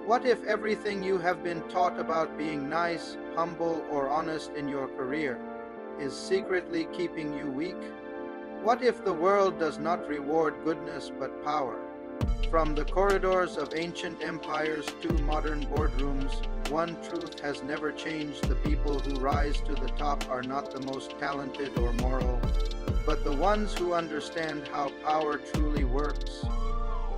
What if everything you have been taught about being nice, humble, or honest in your career is secretly keeping you weak? What if the world does not reward goodness but power? From the corridors of ancient empires to modern boardrooms, one truth has never changed: the people who rise to the top are not the most talented or moral, but the ones who understand how power truly works.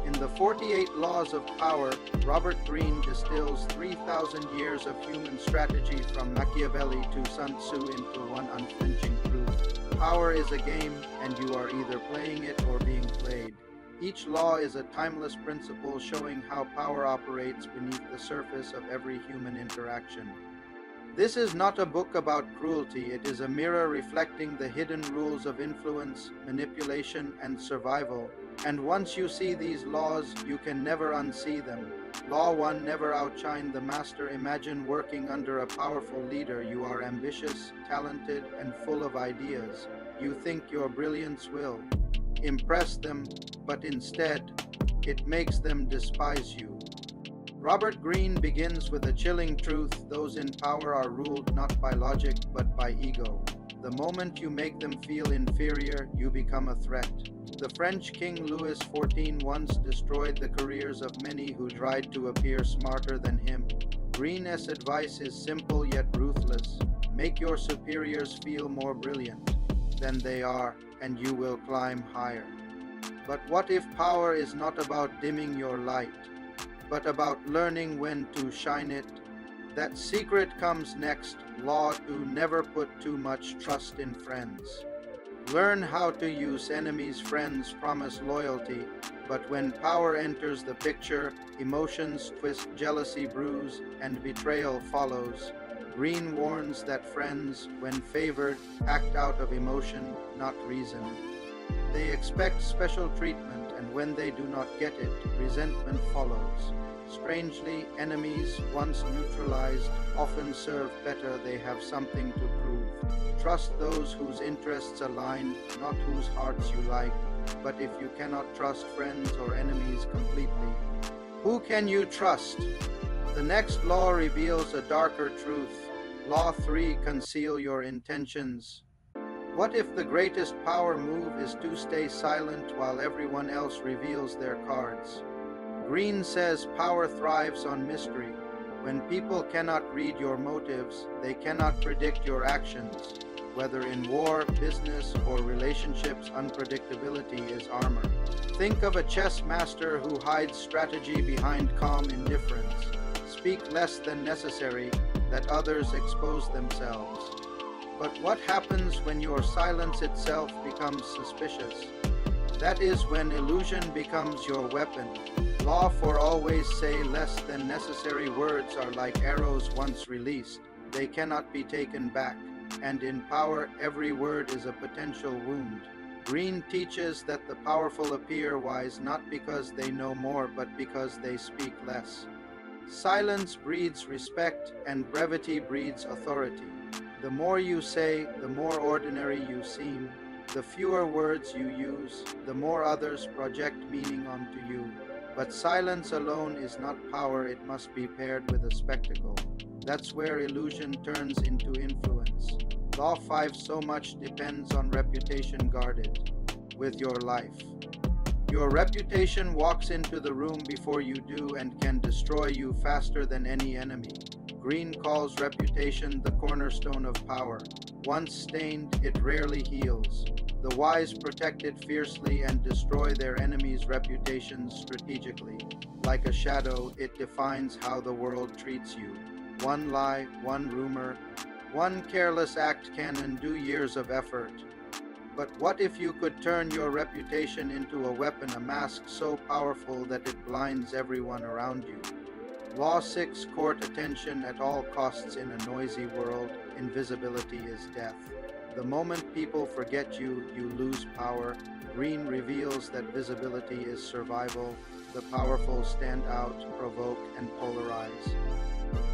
In the 48 Laws of Power, Robert Greene distills 3,000 years of human strategy from Machiavelli to Sun Tzu into one unflinching truth. Power is a game, and you are either playing it or being played. Each law is a timeless principle showing how power operates beneath the surface of every human interaction. This is not a book about cruelty, it is a mirror reflecting the hidden rules of influence, manipulation, and survival. And once you see these laws, you can never unsee them. Law 1: never outshine the master. Imagine working under a powerful leader. You are ambitious, talented, and full of ideas. You think your brilliance will impress them, but instead, it makes them despise you. Robert Greene begins with a chilling truth: those in power are ruled not by logic, but by ego. The moment you make them feel inferior, you become a threat. The French King Louis XIV once destroyed the careers of many who tried to appear smarter than him. Greene's advice is simple yet ruthless: make your superiors feel more brilliant than they are, and you will climb higher. But what if power is not about dimming your light, but about learning when to shine it? That secret comes next. Law 2: never put too much trust in friends. Learn how to use enemies. Friends promise loyalty, but when power enters the picture, emotions twist, jealousy brews, and betrayal follows. Greene warns that friends, when favored, act out of emotion, not reason. They expect special treatment, and when they do not get it, resentment follows. Strangely, enemies, once neutralized, often serve better. They have something to prove. Trust those whose interests align, not whose hearts you like. But if you cannot trust friends or enemies completely, who can you trust? The next law reveals a darker truth. Law 3: conceal your intentions. What if the greatest power move is to stay silent while everyone else reveals their cards? Greene says power thrives on mystery. When people cannot read your motives, they cannot predict your actions. Whether in war, business, or relationships, unpredictability is armor. Think of a chess master who hides strategy behind calm indifference. Speak less than necessary, let others expose themselves. But what happens when your silence itself becomes suspicious? That is when illusion becomes your weapon. Law 4: always say less than necessary. Words are like arrows once released. They cannot be taken back. And in power, every word is a potential wound. Greene teaches that the powerful appear wise not because they know more, but because they speak less. Silence breeds respect, and brevity breeds authority. The more you say, the more ordinary you seem. The fewer words you use, the more others project meaning onto you. But silence alone is not power, it must be paired with a spectacle. That's where illusion turns into influence. Law 5: so much depends on reputation. Guarded with your life. Your reputation walks into the room before you do and can destroy you faster than any enemy. Greene calls reputation the cornerstone of power. Once stained, it rarely heals. The wise protect it fiercely and destroy their enemies' reputations strategically. Like a shadow, it defines how the world treats you. One lie, one rumor, one careless act can undo years of effort. But what if you could turn your reputation into a weapon, a mask so powerful that it blinds everyone around you? Law 6: court attention at all costs. In a noisy world, invisibility is death. The moment people forget you, you lose power. Greene reveals that visibility is survival. The powerful stand out, provoke, and polarize.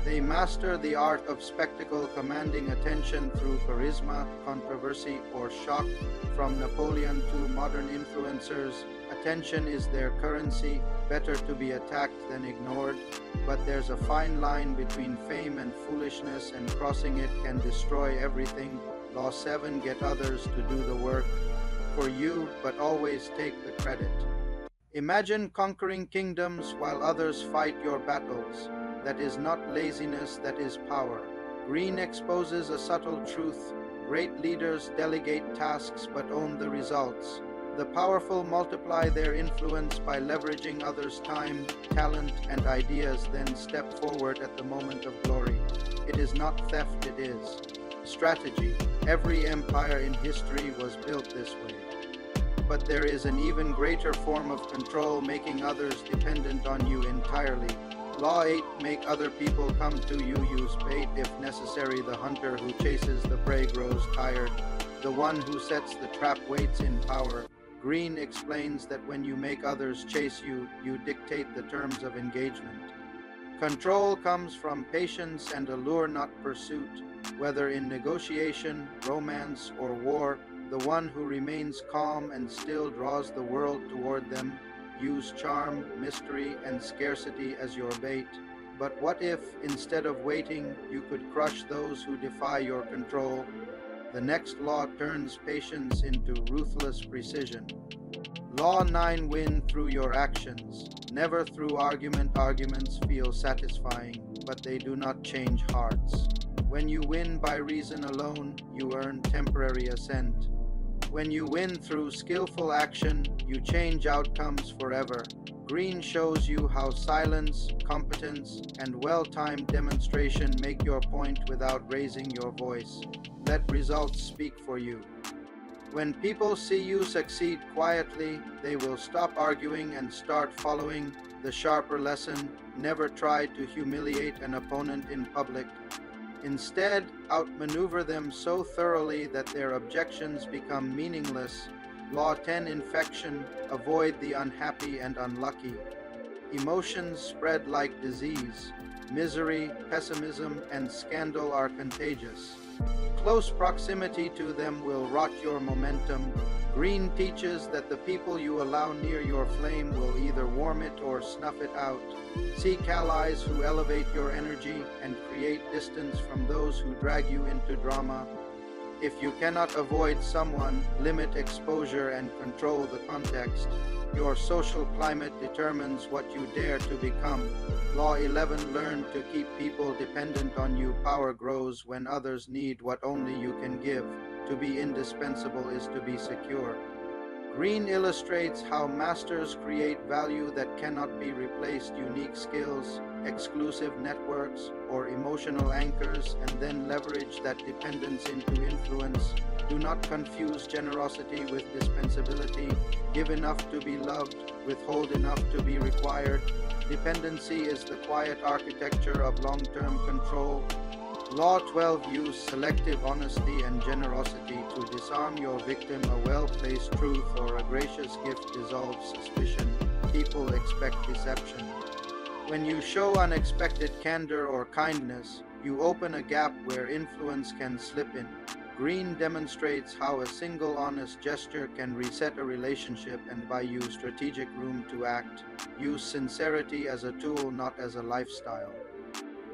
They master the art of spectacle, commanding attention through charisma, controversy, or shock. From Napoleon to modern influencers, Attention is their currency, better to be attacked than ignored, but there's a fine line between fame and foolishness, and crossing it can destroy everything. Law 7, get others to do the work for you, but always take the credit. Imagine conquering kingdoms while others fight your battles. That is not laziness, that is power. Greene exposes a subtle truth. Great leaders delegate tasks but own the results. The powerful multiply their influence by leveraging others' time, talent, and ideas, then step forward at the moment of glory. It is not theft, it is strategy. Every empire in history was built this way. But there is an even greater form of control, making others dependent on you entirely. Law 8, make other people come to you, use bait if necessary. The hunter who chases the prey grows tired. The one who sets the trap waits in power. Greene explains that when you make others chase you, you dictate the terms of engagement. Control comes from patience and allure, not pursuit. Whether in negotiation, romance, or war, the one who remains calm and still draws the world toward them. Use charm, mystery, and scarcity as your bait. But what if, instead of waiting, you could crush those who defy your control? The next law turns patience into ruthless precision. Law 9, win through your actions, never through argument. Arguments feel satisfying, but they do not change hearts. When you win by reason alone, you earn temporary assent. When you win through skillful action, you change outcomes forever. Greene shows you how silence, competence, and well-timed demonstration make your point without raising your voice. Let results speak for you. When people see you succeed quietly, they will stop arguing and start following. The sharper lesson: never try to humiliate an opponent in public. Instead, outmaneuver them so thoroughly that their objections become meaningless. Law 10, infection, avoid the unhappy and unlucky. Emotions spread like disease. Misery, pessimism, and scandal are contagious. Close proximity to them will rot your momentum. Greene teaches that the people you allow near your flame will either warm it or snuff it out. Seek allies who elevate your energy and create distance from those who drag you into drama. If you cannot avoid someone, limit exposure and control the context. Your social climate determines what you dare to become. Law 11, learn to keep people dependent on you. Power grows when others need what only you can give. To be indispensable is to be secure. Greene illustrates how masters create value that cannot be replaced. Unique skills, exclusive networks, or emotional anchors, and then leverage that dependence into influence. Do not confuse generosity with dispensability. Give enough to be loved, withhold enough to be required. Dependency is the quiet architecture of long-term control. Law 12, use selective honesty and generosity to disarm your victim. A well-placed truth or a gracious gift dissolves suspicion. People expect deception. When you show unexpected candor or kindness, you open a gap where influence can slip in. Greene demonstrates how a single honest gesture can reset a relationship and buy you strategic room to act. Use sincerity as a tool, not as a lifestyle.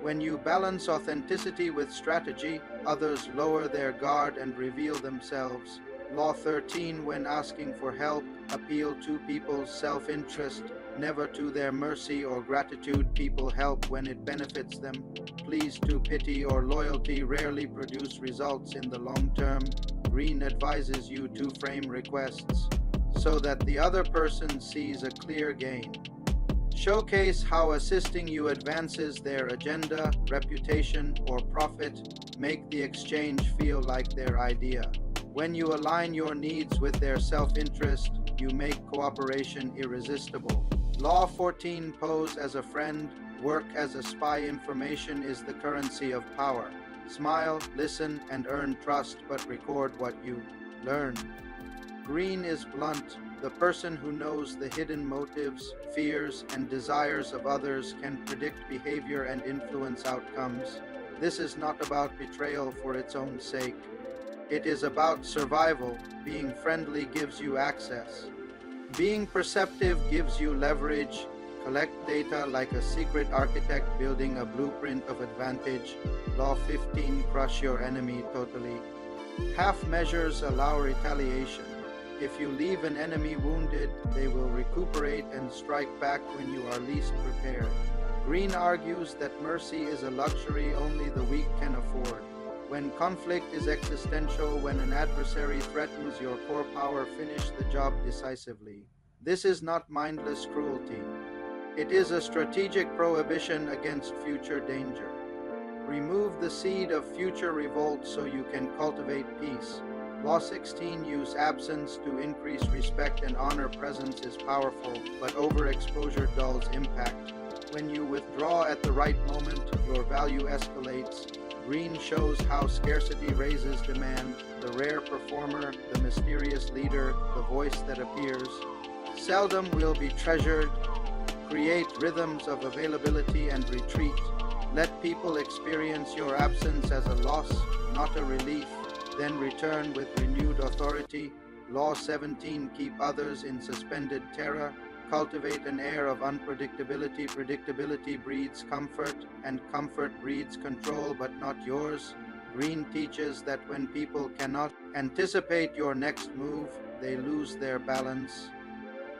When you balance authenticity with strategy, others lower their guard and reveal themselves. Law 13, when asking for help, appeal to people's self-interest, never to their mercy or gratitude. People help when it benefits them. Pleas to pity or loyalty rarely produce results in the long term. Greene advises you to frame requests so that the other person sees a clear gain. Showcase how assisting you advances their agenda, reputation, or profit. Make the exchange feel like their idea. When you align your needs with their self-interest, you make cooperation irresistible. Law 14, pose as a friend, work as a spy. Information is the currency of power. Smile, listen, and earn trust, but record what you learn. Greene is blunt. The person who knows the hidden motives, fears, and desires of others can predict behavior and influence outcomes. This is not about betrayal for its own sake. It is about survival. Being friendly gives you access. Being perceptive gives you leverage. Collect data like a secret architect building a blueprint of advantage. Law 15, crush your enemy totally. Half measures allow retaliation. If you leave an enemy wounded, they will recuperate and strike back when you are least prepared. Greene argues that mercy is a luxury only the weak can afford. When conflict is existential, when an adversary threatens your core power, finish the job decisively. This is not mindless cruelty. It is a strategic prohibition against future danger. Remove the seed of future revolt so you can cultivate peace. Law 16, use absence to increase respect and honor. Presence is powerful, but overexposure dulls impact. When you withdraw at the right moment, your value escalates. Greene shows how scarcity raises demand. The rare performer, the mysterious leader, the voice that appears, seldom will be treasured. Create rhythms of availability and retreat. Let people experience your absence as a loss, not a relief. Then return with renewed authority. Law 17, keep others in suspended terror. Cultivate an air of unpredictability. Predictability breeds comfort, and comfort breeds control, but not yours. Greene teaches that when people cannot anticipate your next move, they lose their balance.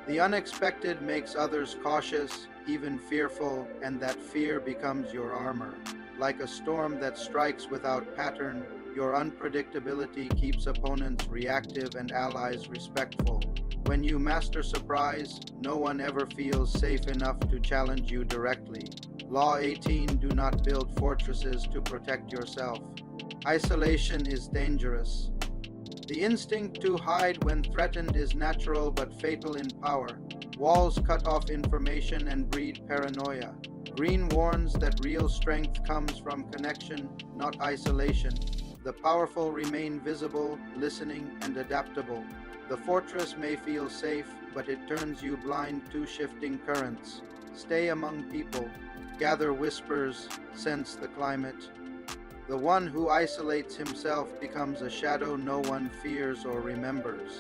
The unexpected makes others cautious, even fearful, and that fear becomes your armor. Like a storm that strikes without pattern, your unpredictability keeps opponents reactive and allies respectful. When you master surprise, no one ever feels safe enough to challenge you directly. Law 18, do not build fortresses to protect yourself. Isolation is dangerous. The instinct to hide when threatened is natural but fatal in power. Walls cut off information and breed paranoia. Greene warns that real strength comes from connection, not isolation. The powerful remain visible, listening, and adaptable. The fortress may feel safe, but it turns you blind to shifting currents. Stay among people. Gather whispers, sense the climate. The one who isolates himself becomes a shadow no one fears or remembers.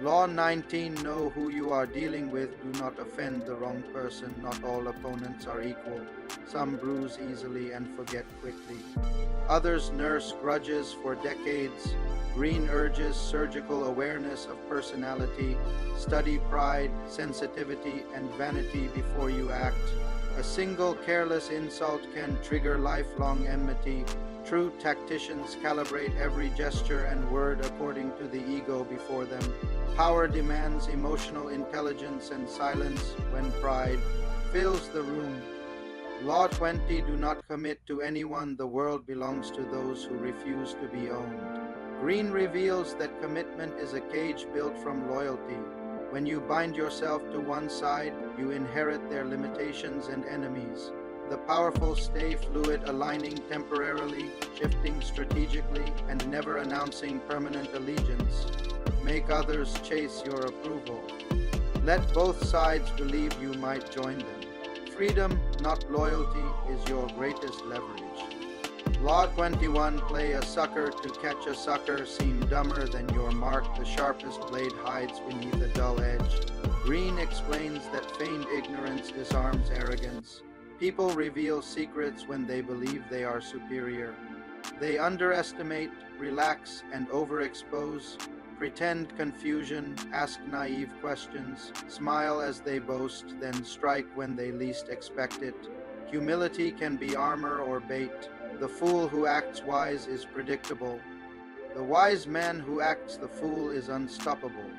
Law 19, know who you are dealing with. Do not offend the wrong person. Not all opponents are equal. Some bruise easily and forget quickly. Others nurse grudges for decades. Greene urges surgical awareness of personality. Study pride, sensitivity, and vanity before you act. A single careless insult can trigger lifelong enmity. True tacticians calibrate every gesture and word according to the ego before them. Power demands emotional intelligence and silence when pride fills the room. Law 20, do not commit to anyone. The world belongs to those who refuse to be owned. Greene reveals that commitment is a cage built from loyalty. When you bind yourself to one side, you inherit their limitations and enemies. The powerful stay fluid, aligning temporarily, shifting strategically, and never announcing permanent allegiance. Make others chase your approval. Let both sides believe you might join them. Freedom, not loyalty, is your greatest leverage. Law 21, play a sucker to catch a sucker. Seem dumber than your mark. The sharpest blade hides beneath a dull edge. Greene explains that feigned ignorance disarms arrogance. People reveal secrets when they believe they are superior. They underestimate, relax, and overexpose. Pretend confusion, ask naive questions, smile as they boast, then strike when they least expect it. Humility can be armor or bait. The fool who acts wise is predictable. The wise man who acts the fool is unstoppable.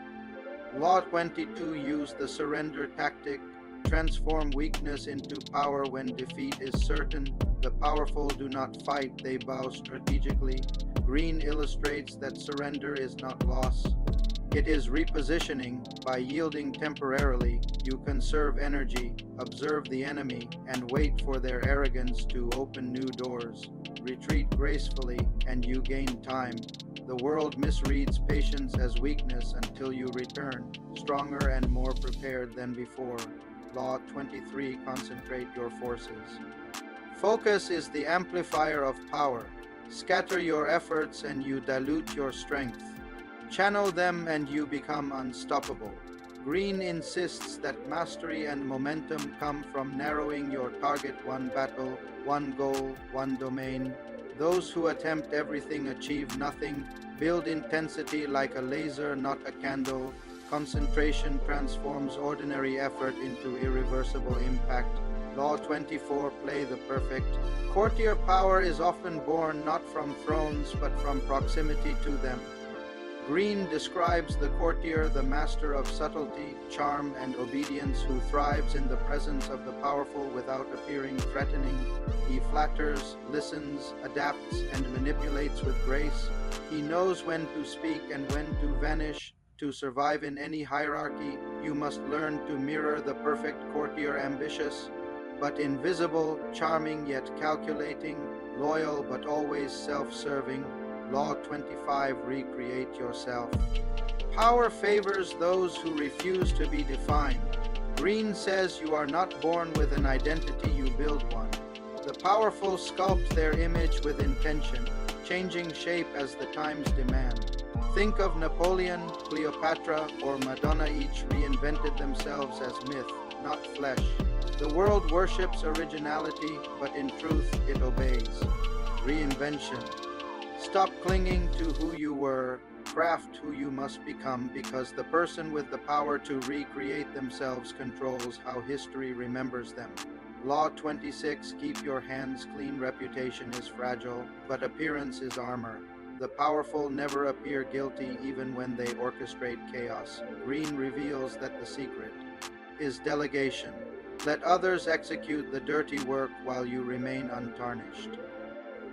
Law 22, use the surrender tactic. Transform weakness into power when defeat is certain. The powerful do not fight, they bow strategically. Greene illustrates that surrender is not loss. It is repositioning. By yielding temporarily, you conserve energy, observe the enemy, and wait for their arrogance to open new doors. Retreat gracefully, and you gain time. The world misreads patience as weakness until you return, stronger and more prepared than before. Law 23, concentrate your forces. Focus is the amplifier of power. Scatter your efforts and you dilute your strength. Channel them and you become unstoppable. Greene insists that mastery and momentum come from narrowing your target: one battle, one goal, one domain. Those who attempt everything achieve nothing. Build intensity like a laser, not a candle. Concentration transforms ordinary effort into irreversible impact. Law 24, play the perfect. Courtier power is often born not from thrones but from proximity to them. Greene describes the courtier, the master of subtlety, charm, and obedience, who thrives in the presence of the powerful without appearing threatening. He flatters, listens, adapts, and manipulates with grace. He knows when to speak and when to vanish. To survive in any hierarchy, you must learn to mirror the perfect courtier: ambitious but invisible, charming yet calculating, loyal but always self-serving. Law 25, recreate yourself. Power favors those who refuse to be defined. Greene says you are not born with an identity, you build one. The powerful sculpt their image with intention, changing shape as the times demand. Think of Napoleon, Cleopatra, or Madonna. Each reinvented themselves as myth, not flesh. The world worships originality, but in truth it obeys. Reinvention. Stop clinging to who you were, craft who you must become, because the person with the power to recreate themselves controls how history remembers them. Law 26, keep your hands clean. Reputation is fragile, but appearance is armor. The powerful never appear guilty even when they orchestrate chaos. Greene reveals that the secret is delegation. Let others execute the dirty work while you remain untarnished.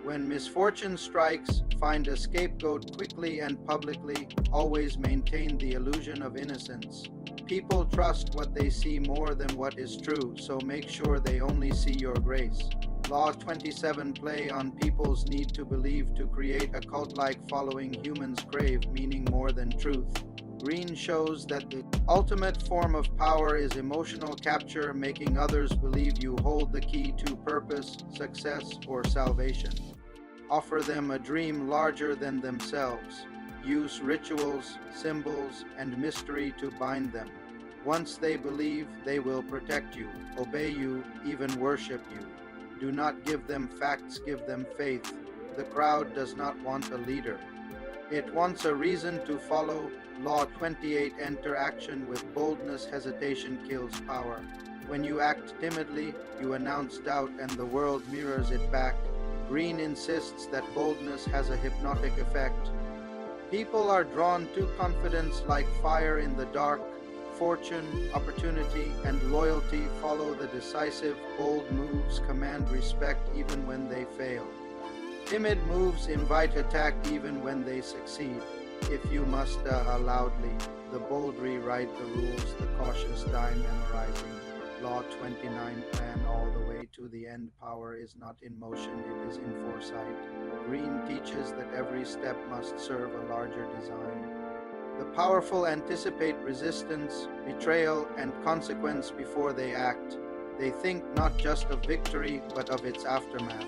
When misfortune strikes, find a scapegoat quickly and publicly. Always maintain the illusion of innocence. People trust what they see more than what is true, so make sure they only see your grace. Law 27, play on people's need to believe. To create a cult-like following, humans crave meaning more than truth. Greene shows that the ultimate form of power is emotional capture, making others believe you hold the key to purpose, success, or salvation. Offer them a dream larger than themselves. Use rituals, symbols, and mystery to bind them. Once they believe, they will protect you, obey you, even worship you. Do not give them facts, give them faith. The crowd does not want a leader. It wants a reason to follow. Law 28, enter action with boldness. Hesitation kills power. When you act timidly, you announce doubt and the world mirrors it back. Greene insists that boldness has a hypnotic effect. People are drawn to confidence like fire in the dark. Fortune, opportunity, and loyalty follow the decisive. Bold moves command respect even when they fail. Timid moves invite attack even when they succeed. If you must loudly, the bold rewrite the rules, the cautious die memorizing. Law 29, plan all the way to the end. Power is not in motion, it is in foresight. Greene teaches that every step must serve a larger design. The powerful anticipate resistance, betrayal, and consequence before they act. They think not just of victory, but of its aftermath.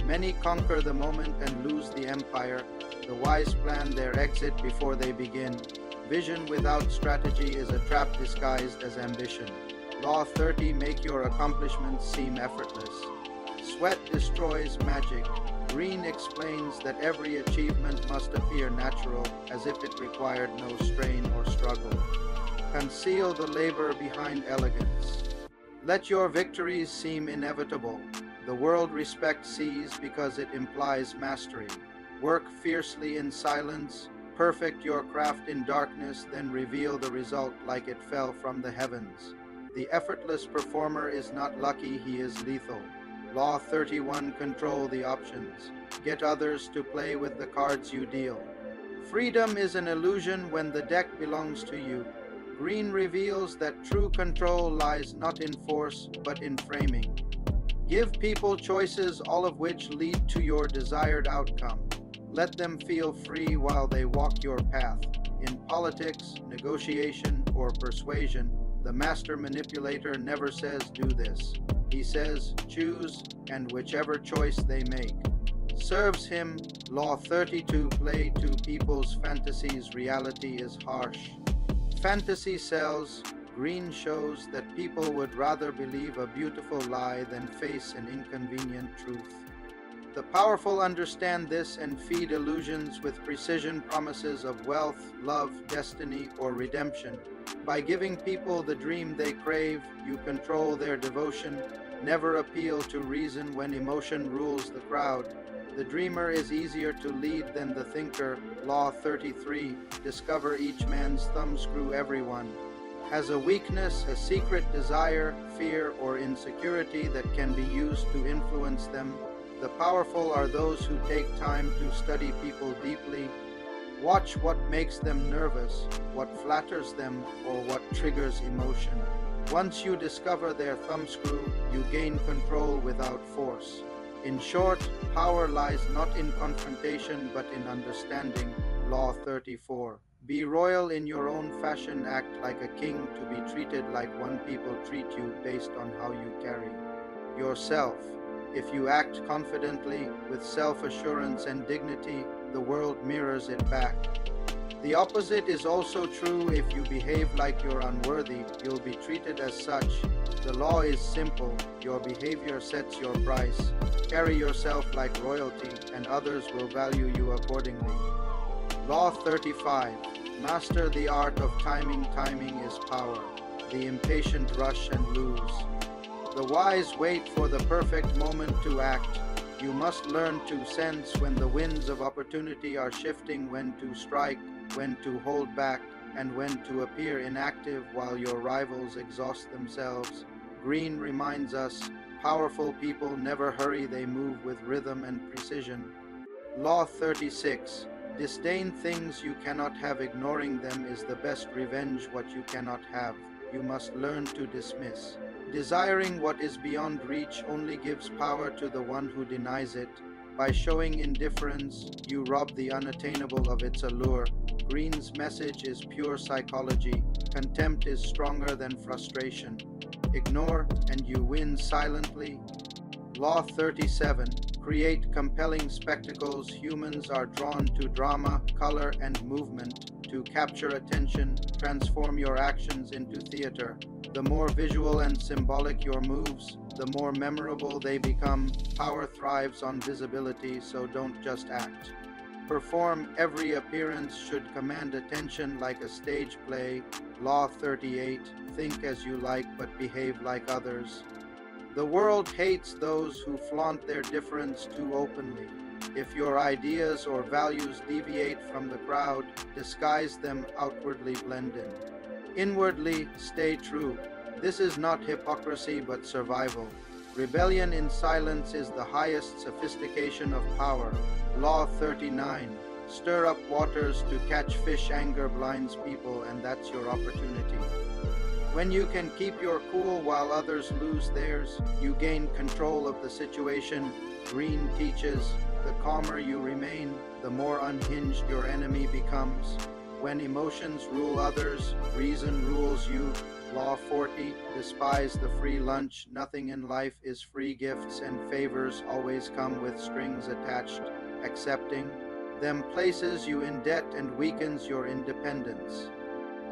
Many conquer the moment and lose the empire. The wise plan their exit before they begin. Vision without strategy is a trap disguised as ambition. Law 30, make your accomplishments seem effortless. Sweat destroys magic. Greene explains that every achievement must appear natural, as if it required no strain or struggle. Conceal the labor behind elegance. Let your victories seem inevitable. The world respects ease because it implies mastery. Work fiercely in silence. Perfect your craft in darkness, then reveal the result like it fell from the heavens. The effortless performer is not lucky, he is lethal. Law 31, control the options. Get others to play with the cards you deal. Freedom is an illusion when the deck belongs to you. Greene reveals that true control lies not in force, but in framing. Give people choices, all of which lead to your desired outcome. Let them feel free while they walk your path. In politics, negotiation, or persuasion, the master manipulator never says do this. He says choose, and whichever choice they make serves him. Law 32, play to people's fantasies. Reality is harsh. fantasy sells, Greene shows that people would rather believe a beautiful lie than face an inconvenient truth. The powerful understand this and feed illusions with precision promises of wealth, love, destiny, or redemption. By giving people the dream they crave, you control their devotion. Never appeal to reason when emotion rules the crowd. The dreamer is easier to lead than the thinker. Law 33. Discover each man's thumbscrew everyone has a weakness, a secret desire, fear, or insecurity that can be used to influence them. The powerful are those who take time to study people deeply. Watch what makes them nervous, what flatters them, or what triggers emotion. Once you discover their thumbscrew, you gain control without force. In short, power lies not in confrontation but in understanding. Law 34. Be royal in your own fashion, act like a king to be treated like one. People treat you based on how you carry yourself. If you act confidently, with self-assurance and dignity, the world mirrors it back. The opposite is also true. If you behave like you're unworthy, you'll be treated as such. The law is simple. Your behavior sets your price. Carry yourself like royalty, and others will value you accordingly. Law 35. Master the art of timing. Timing is power. The impatient rush and lose. The wise wait for the perfect moment to act. You must learn to sense when the winds of opportunity are shifting, when to strike, when to hold back, and when to appear inactive while your rivals exhaust themselves. Greene reminds us, powerful people never hurry, they move with rhythm and precision. Law 36. Disdain things you cannot have. Ignoring them is the best revenge. What you cannot have, you must learn to dismiss. Desiring what is beyond reach only gives power to the one who denies it. By showing indifference, you rob the unattainable of its allure. Greene's message is pure psychology. Contempt is stronger than frustration. Ignore and you win silently. Law 37. Create compelling spectacles. Humans are drawn to drama, color, and movement. To capture attention, transform your actions into theater. The more visual and symbolic your moves, the more memorable they become. Power thrives on visibility, so don't just act. Perform. Every appearance should command attention like a stage play. Law 38. Think as you like, but behave like others. The world hates those who flaunt their difference too openly. If your ideas or values deviate from the crowd, disguise them. Outwardly blend in. Inwardly, stay true. This is not hypocrisy but survival. Rebellion in silence is the highest sophistication of power. Law 39. Stir up waters to catch fish. Anger blinds people, and that's your opportunity. When you can keep your cool while others lose theirs, you gain control of the situation. Greene teaches, the calmer you remain, the more unhinged your enemy becomes. When emotions rule others, reason rules you. Law 40. Despise the free lunch. Nothing in life is free. Gifts and favors always come with strings attached. Accepting them places you in debt and weakens your independence.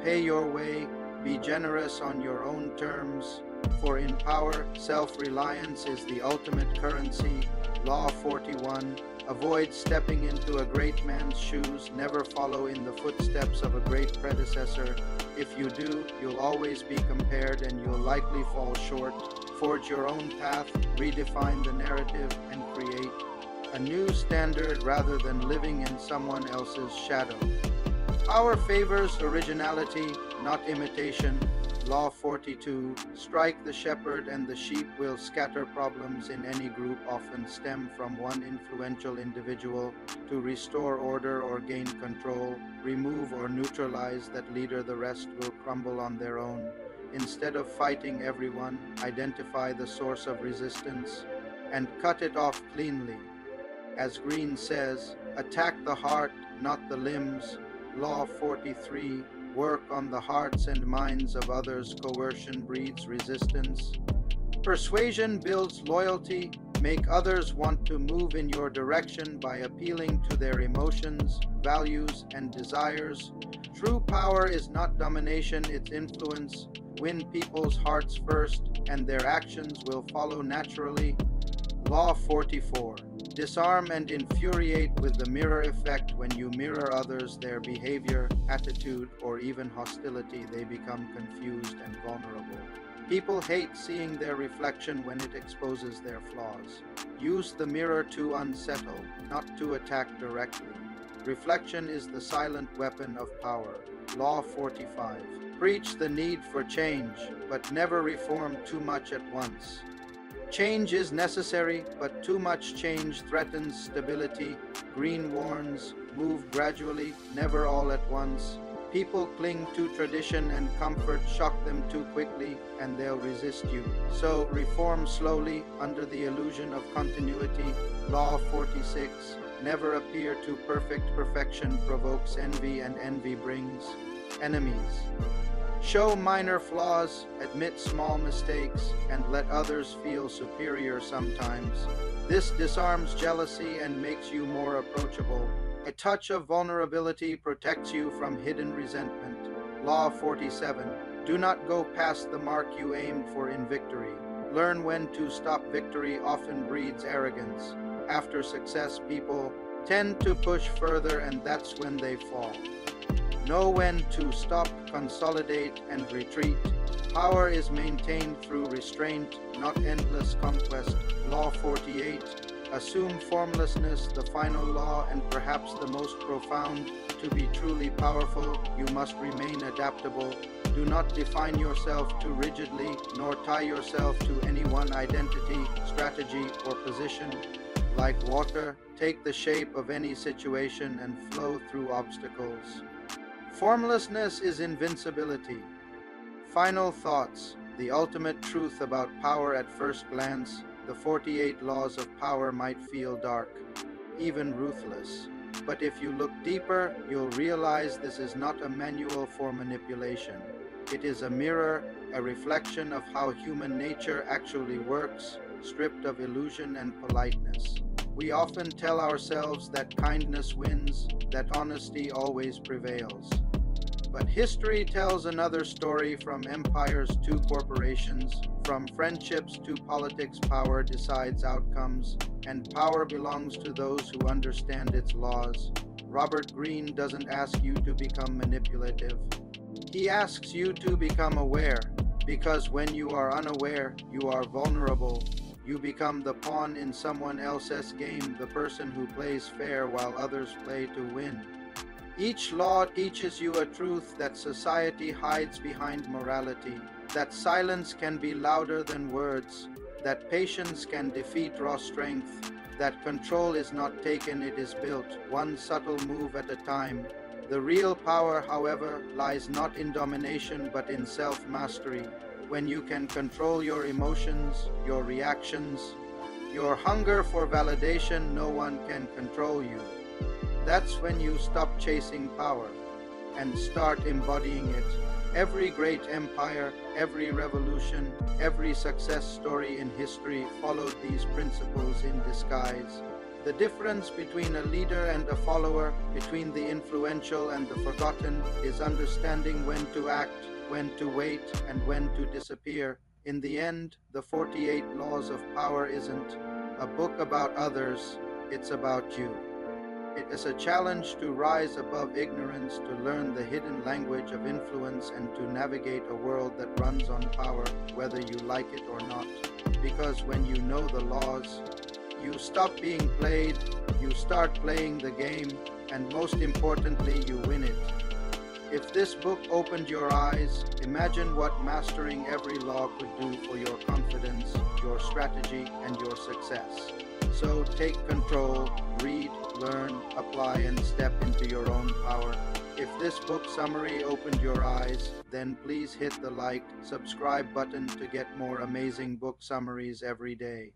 Pay your way. Be generous on your own terms, for in power, self-reliance is the ultimate currency. Law 41. Avoid stepping into a great man's shoes. Never follow in the footsteps of a great predecessor. If you do, you'll always be compared and you'll likely fall short. Forge your own path, redefine the narrative, and create a new standard rather than living in someone else's shadow. Power favors originality, not imitation. Law 42. Strike the shepherd and the sheep will scatter. Problems in any group often stem from one influential individual. To restore order or gain control, remove or neutralize that leader. The rest will crumble on their own. Instead of fighting everyone, identify the source of resistance and cut it off cleanly. As Greene says, attack the heart, not the limbs. Law 43. Work on the hearts and minds of others. Coercion breeds resistance. Persuasion builds loyalty. Make others want to move in your direction by appealing to their emotions, values, and desires. True power is not domination, it's influence. Win people's hearts first, and their actions will follow naturally. Law 44. Disarm and infuriate with the mirror effect. When you mirror others, their behavior, attitude, or even hostility, they become confused and vulnerable. People hate seeing their reflection when it exposes their flaws. Use the mirror to unsettle, not to attack directly. Reflection is the silent weapon of power. Law 45. Preach the need for change, but never reform too much at once. Change is necessary, but too much change threatens stability. Greene warns, move gradually, never all at once. People cling to tradition and comfort, shock them too quickly, and they'll resist you. So reform slowly, under the illusion of continuity. Law 46. Never appear too perfect. Perfection provokes envy, and envy brings enemies. Show minor flaws, admit small mistakes, and let others feel superior sometimes. This disarms jealousy and makes you more approachable. A touch of vulnerability protects you from hidden resentment. Law 47. Do not go past the mark you aimed for in victory. Learn when to stop. Victory often breeds arrogance. After success, people tend to push further, and that's when they fall. Know when to stop, consolidate, and retreat. Power is maintained through restraint, not endless conquest. Law 48. Assume formlessness, the final law and perhaps the most profound. To be truly powerful, you must remain adaptable. Do not define yourself too rigidly, nor tie yourself to any one identity, strategy, or position. Like water, take the shape of any situation and flow through obstacles. Formlessness is invincibility. Final thoughts. The ultimate truth about power at first glance. The 48 laws of power might feel dark, even ruthless. But if you look deeper, you'll realize this is not a manual for manipulation. It is a mirror, a reflection of how human nature actually works, stripped of illusion and politeness. We often tell ourselves that kindness wins, that honesty always prevails. But history tells another story. From empires to corporations, from friendships to politics, power decides outcomes, and power belongs to those who understand its laws. Robert Greene doesn't ask you to become manipulative. He asks you to become aware, because when you are unaware, you are vulnerable. You become the pawn in someone else's game, the person who plays fair while others play to win. Each law teaches you a truth, that society hides behind morality, that silence can be louder than words, that patience can defeat raw strength, that control is not taken, it is built, one subtle move at a time. The real power, however, lies not in domination but in self-mastery. When you can control your emotions, your reactions, your hunger for validation, no one can control you. That's when you stop chasing power and start embodying it. Every great empire, every revolution, every success story in history followed these principles in disguise. The difference between a leader and a follower, between the influential and the forgotten, is understanding when to act, when to wait, and when to disappear. In the end, the 48 Laws of Power isn't a book about others, it's about you. It is a challenge to rise above ignorance, to learn the hidden language of influence, and to navigate a world that runs on power, whether you like it or not. Because when you know the laws, you stop being played, you start playing the game, and most importantly, you win it. If this book opened your eyes, imagine what mastering every law could do for your confidence, your strategy, and your success. So take control, read, learn, apply, and step into your own power. If this book summary opened your eyes, then please hit the like, subscribe button to get more amazing book summaries every day.